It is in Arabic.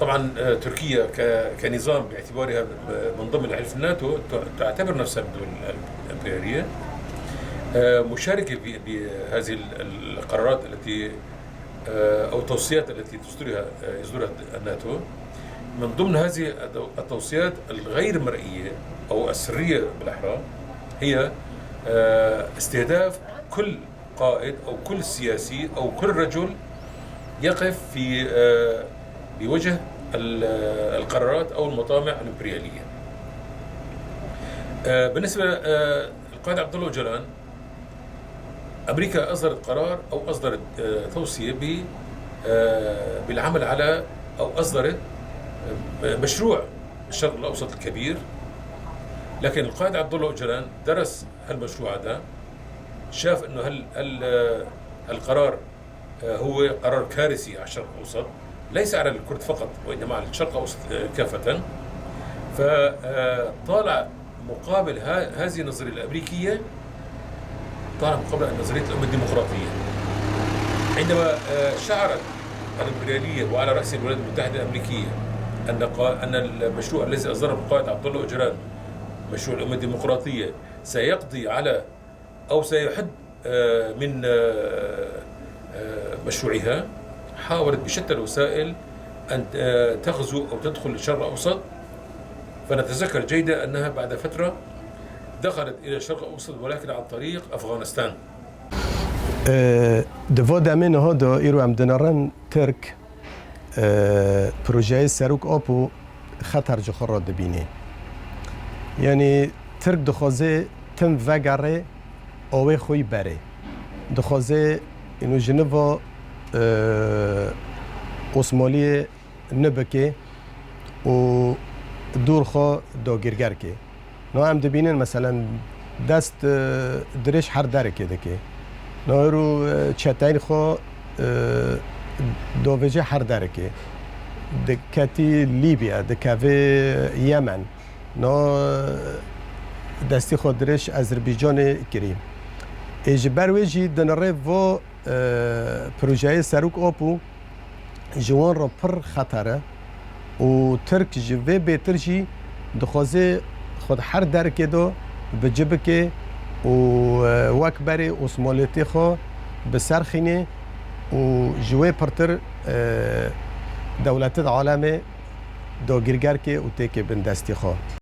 طبعا تركيا كنظام باعتبارها منضم لحلف الناتو تعتبر نفسها الدول الإمبريالية، مشاركة بهذه القرارات التي أو التوصيات التي يصدرها الناتو. من ضمن هذه التوصيات الغير مرئية أو السرية بالأحرى هي استهداف كل قائد أو كل سياسي أو كل رجل يقف بوجه القرارات أو المطامع الإمبريالية. بالنسبة للقائد عبد الله أوجلان، أمريكا أصدرت قرار أو أصدرت توصية بالعمل على أو أصدرت مشروع الشرق الأوسط الكبير. لكن القائد عبد الله أوجلان درس هالمشروع هذا، شاف إنه القرار هو قرار كارثي على الشرق الأوسط، ليس على الكرد فقط وإنما على الشرق الأوسط كافة. فطالع مقابل هذه النظرية الأمريكية، طالع مقابل نظرية الأمة الديمقراطية. عندما شعرت الإمبريالية وعلى رأس الولايات المتحدة الأمريكية أن المشروع الذي أصدره القائد عبد الله أوجلان، مشروع الأمة الديمقراطية، سيقضي على أو سيحد من مشروعها، حاولت بشتى الوسائل أن تغزو أو تدخل الشرق الأوسط. فنتذكر جيدا أنها بعد فترة دخلت إلى الشرق الأوسط، ولكن عن طريق أفغانستان. دفاع من هذا إيرو عمدنارن ترك بروجه سروك أبو خطر جخرة دبينه، يعني ترك دخوزه تم وگره أوه خوی بره، دخوزه إنه جنوا عثمانية نبكي و دور خو داگیرگر که نه هم دبینن مثلا دست درش هر داره که دکه نه رو چتاین خو دوجه هر داره که دکتی لیبیا دکوه یمن نه دستی خود درش آذربایجان کریم اجبار وجی دنره و پروژه سروک آپو جوان را پر خطره و ترک جوه بهتر جی دخوازه خود هر درکه دو بجبه که و وک بری اسمالیتی خو بسرخینه و جوه پرتر دولت عالم داگیرگر که و تیک بندستی خو.